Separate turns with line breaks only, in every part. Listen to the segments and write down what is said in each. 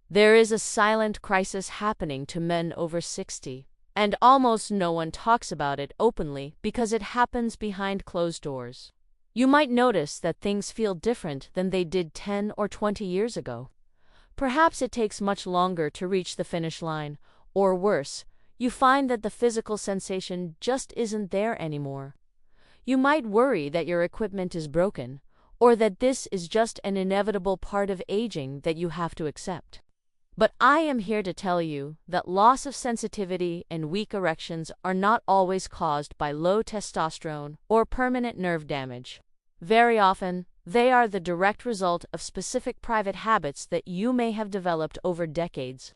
There is a silent crisis happening to men over 60, and almost no one talks about it openly because it happens behind closed doors. You might notice that things feel different than they did 10 or 20 years ago. Perhaps it takes much longer to reach the finish line, or worse, you find that the physical sensation just isn't there anymore. You might worry that your equipment is broken, or that this is just an inevitable part of aging that you have to accept. But I am here to tell you that loss of sensitivity and weak erections are not always caused by low testosterone or permanent nerve damage. Very often, they are the direct result of specific private habits that you may have developed over decades.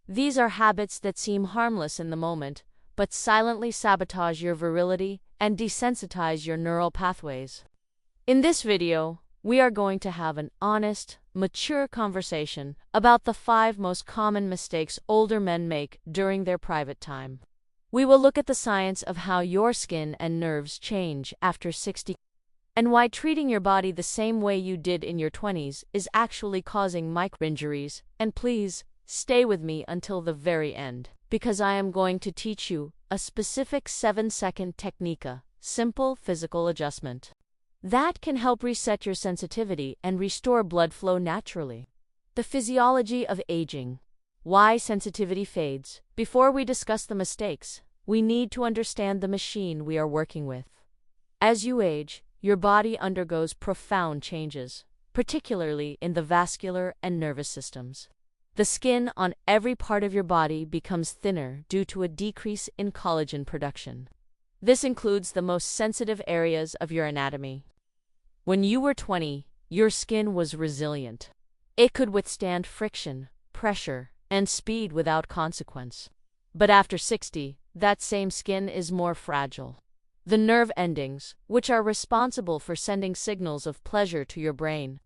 These are habits that seem harmless in the moment, but silently sabotage your virility and desensitize your neural pathways. In this video, we are going to have an honest, mature conversation about the 5 most common mistakes older men make during their private time. We will look at the science of how your skin and nerves change after 60, and why treating your body the same way you did in your 20s is actually causing micro-injuries. And please, stay with me until the very end, because I am going to teach you a specific 7-second technique, simple physical adjustment, that can help reset your sensitivity and restore blood flow naturally. The physiology of aging. Why sensitivity fades. Before we discuss the mistakes, we need to understand the machine we are working with. As you age, your body undergoes profound changes, particularly in the vascular and nervous systems. The skin on every part of your body becomes thinner due to a decrease in collagen production. This includes the most sensitive areas of your anatomy. When you were 20, your skin was resilient. It could withstand friction, pressure, and speed without consequence. But after 60, that same skin is more fragile. The nerve endings, which are responsible for sending signals of pleasure to your brain,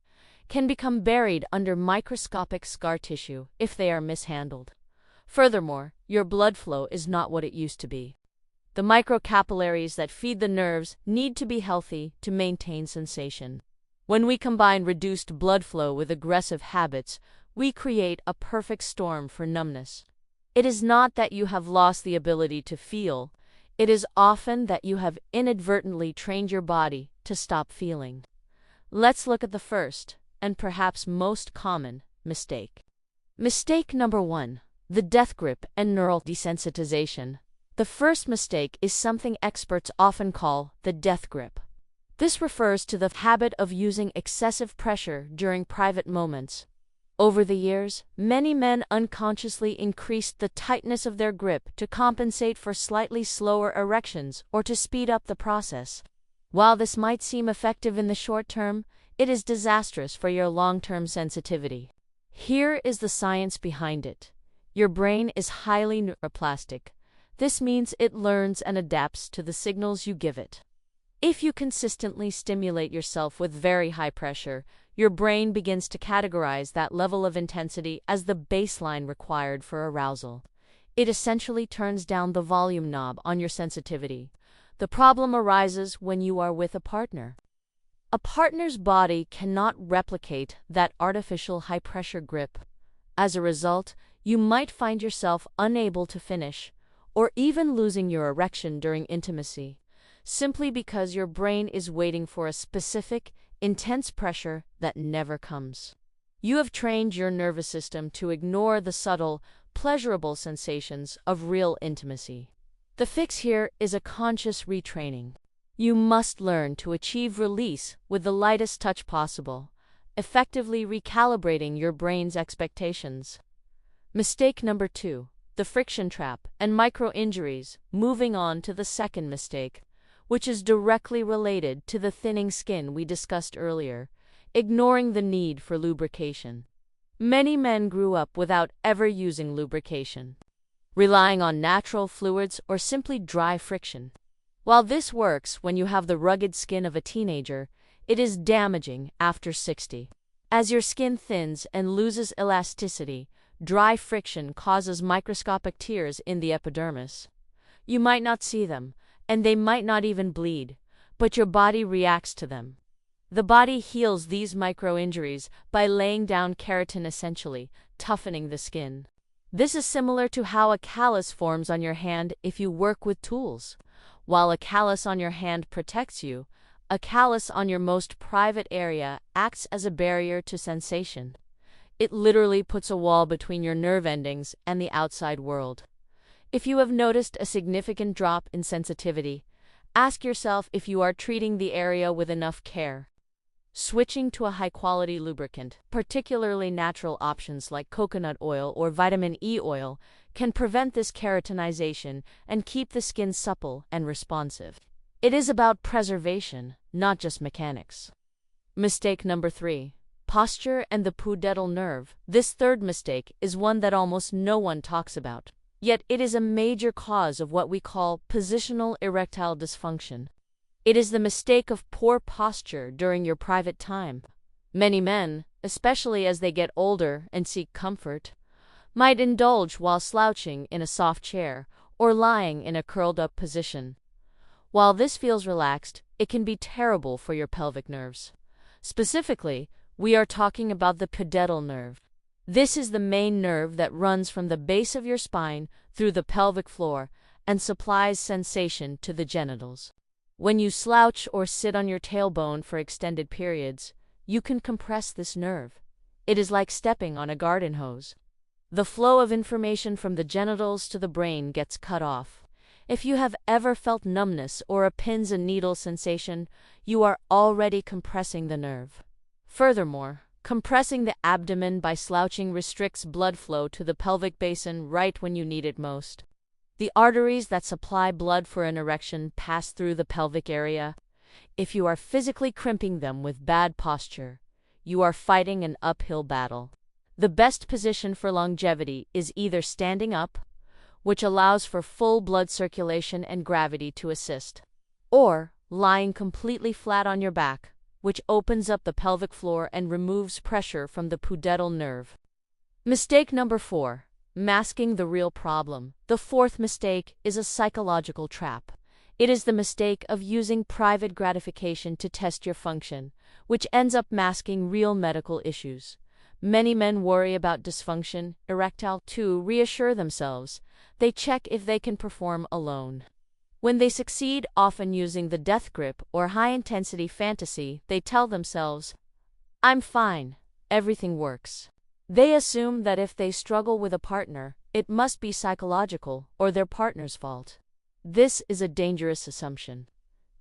can become buried under microscopic scar tissue if they are mishandled. Furthermore, your blood flow is not what it used to be. The microcapillaries that feed the nerves need to be healthy to maintain sensation. When we combine reduced blood flow with aggressive habits, we create a perfect storm for numbness. It is not that you have lost the ability to feel, it is often that you have inadvertently trained your body to stop feeling. Let's look at the first, and perhaps most common, mistake. Mistake number 1, the death grip and neural desensitization. The first mistake is something experts often call the death grip. This refers to the habit of using excessive pressure during private moments. Over the years, many men unconsciously increased the tightness of their grip to compensate for slightly slower erections or to speed up the process. While this might seem effective in the short term, it is disastrous for your long-term sensitivity. Here is the science behind it. Your brain is highly neuroplastic. This means it learns and adapts to the signals you give it. If you consistently stimulate yourself with very high pressure, your brain begins to categorize that level of intensity as the baseline required for arousal. It essentially turns down the volume knob on your sensitivity. The problem arises when you are with a partner. A partner's body cannot replicate that artificial high-pressure grip. As a result, you might find yourself unable to finish, or even losing your erection during intimacy, simply because your brain is waiting for a specific, intense pressure that never comes. You have trained your nervous system to ignore the subtle, pleasurable sensations of real intimacy. The fix here is a conscious retraining. You must learn to achieve release with the lightest touch possible, effectively recalibrating your brain's expectations. Mistake number 2. The friction trap and micro-injuries. Moving on to the second mistake, which is directly related to the thinning skin we discussed earlier, ignoring the need for lubrication. Many men grew up without ever using lubrication, relying on natural fluids or simply dry friction. While this works when you have the rugged skin of a teenager, it is damaging after 60. As your skin thins and loses elasticity, dry friction causes microscopic tears in the epidermis. You might not see them, and they might not even bleed, but your body reacts to them. The body heals these micro-injuries by laying down keratin, essentially toughening the skin. This is similar to how a callus forms on your hand if you work with tools. While a callus on your hand protects you, a callus on your most private area acts as a barrier to sensation. It literally puts a wall between your nerve endings and the outside world. If you have noticed a significant drop in sensitivity, ask yourself if you are treating the area with enough care. Switching to a high-quality lubricant, particularly natural options like coconut oil or vitamin E oil, can prevent this keratinization and keep the skin supple and responsive. It is about preservation, not just mechanics. Mistake number 3. Posture and the pudendal nerve. This third mistake is one that almost no one talks about. Yet it is a major cause of what we call positional erectile dysfunction. It is the mistake of poor posture during your private time. Many men, especially as they get older and seek comfort, might indulge while slouching in a soft chair or lying in a curled-up position. While this feels relaxed, it can be terrible for your pelvic nerves. Specifically, we are talking about the pudendal nerve. This is the main nerve that runs from the base of your spine through the pelvic floor and supplies sensation to the genitals. When you slouch or sit on your tailbone for extended periods, you can compress this nerve. It is like stepping on a garden hose. The flow of information from the genitals to the brain gets cut off. If you have ever felt numbness or a pins and needles sensation, you are already compressing the nerve. Furthermore, compressing the abdomen by slouching restricts blood flow to the pelvic basin right when you need it most. The arteries that supply blood for an erection pass through the pelvic area. If you are physically crimping them with bad posture, you are fighting an uphill battle. The best position for longevity is either standing up, which allows for full blood circulation and gravity to assist, or lying completely flat on your back, which opens up the pelvic floor and removes pressure from the pudendal nerve. Mistake number 4. Masking the real problem. The fourth mistake is a psychological trap. It is the mistake of using private gratification to test your function, which ends up masking real medical issues. Many men worry about dysfunction erectile to reassure themselves. They check if they can perform alone. When they succeed, often using the death grip or high-intensity fantasy, they tell themselves, "I'm fine, everything works." They assume that if they struggle with a partner, it must be psychological or their partner's fault. This is a dangerous assumption,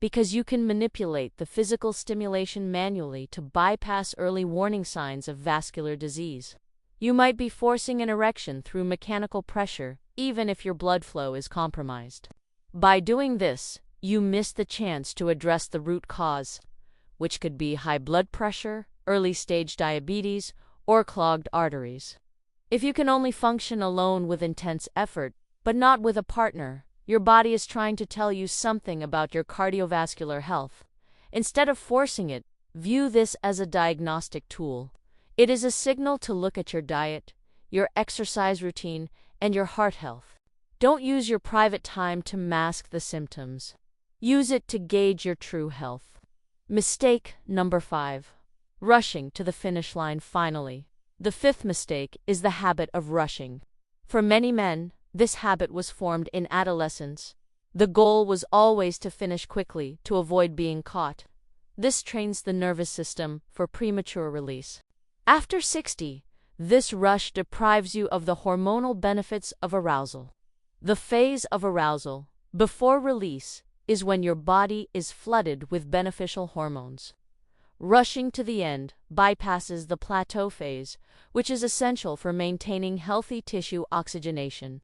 because you can manipulate the physical stimulation manually to bypass early warning signs of vascular disease. You might be forcing an erection through mechanical pressure, even if your blood flow is compromised. By doing this, you miss the chance to address the root cause, which could be high blood pressure, early-stage diabetes, or clogged arteries. If you can only function alone with intense effort, but not with a partner, your body is trying to tell you something about your cardiovascular health. Instead of forcing it, view this as a diagnostic tool. It is a signal to look at your diet, your exercise routine, and your heart health. Don't use your private time to mask the symptoms. Use it to gauge your true health. Mistake number 5. Rushing to the finish line finally. The fifth mistake is the habit of rushing. For many men, this habit was formed in adolescence. The goal was always to finish quickly to avoid being caught. This trains the nervous system for premature release. After 60, this rush deprives you of the hormonal benefits of arousal. The phase of arousal, before release, is when your body is flooded with beneficial hormones. Rushing to the end bypasses the plateau phase, which is essential for maintaining healthy tissue oxygenation.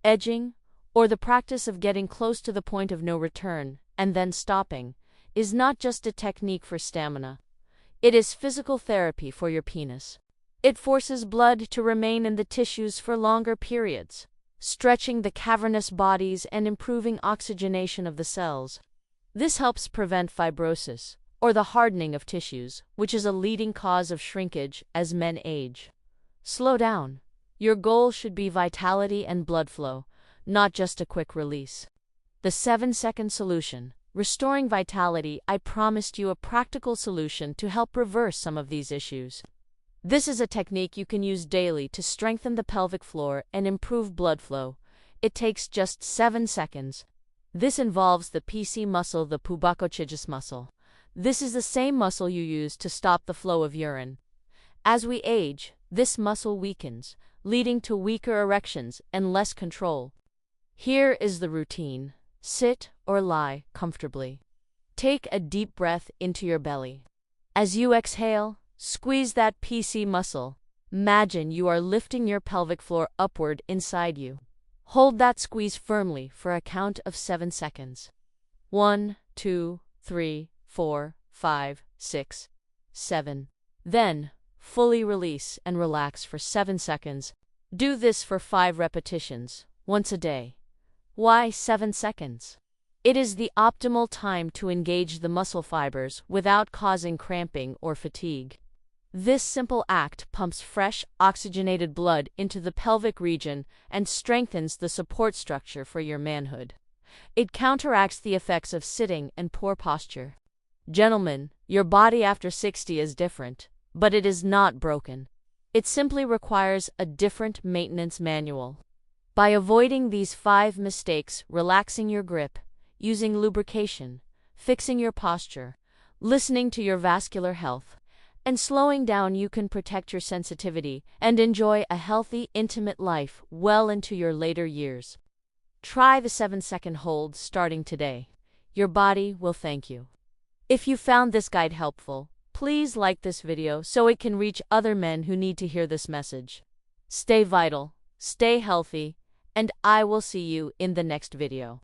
Edging, or the practice of getting close to the point of no return and then stopping, is not just a technique for stamina. It is physical therapy for your penis. It forces blood to remain in the tissues for longer periods, stretching the cavernous bodies and improving oxygenation of the cells. This helps prevent fibrosis, or the hardening of tissues, which is a leading cause of shrinkage as men age. Slow down. Your goal should be vitality and blood flow, not just a quick release. The 7-second solution. Restoring vitality. I promised you a practical solution to help reverse some of these issues. This is a technique you can use daily to strengthen the pelvic floor and improve blood flow. It takes just 7 seconds. This involves the PC muscle, the pubicochagus muscle. This is the same muscle you use to stop the flow of urine. As we age, this muscle weakens, leading to weaker erections and less control. Here is the routine. Sit or lie comfortably. Take a deep breath into your belly. As you exhale, squeeze that PC muscle. Imagine you are lifting your pelvic floor upward inside you. Hold that squeeze firmly for a count of 7 seconds. 1, 2, 3, 4, 5, 6, 7. Then, fully release and relax for 7 seconds. Do this for 5 repetitions, once a day. Why 7 seconds? It is the optimal time to engage the muscle fibers without causing cramping or fatigue. This simple act pumps fresh, oxygenated blood into the pelvic region and strengthens the support structure for your manhood. It counteracts the effects of sitting and poor posture. Gentlemen, your body after 60 is different, but it is not broken. It simply requires a different maintenance manual. By avoiding these 5 mistakes, relaxing your grip, using lubrication, fixing your posture, listening to your vascular health, and slowing down, you can protect your sensitivity and enjoy a healthy, intimate life well into your later years. Try the 7-second hold starting today. Your body will thank you. If you found this guide helpful, please like this video so it can reach other men who need to hear this message. Stay vital, stay healthy, and I will see you in the next video.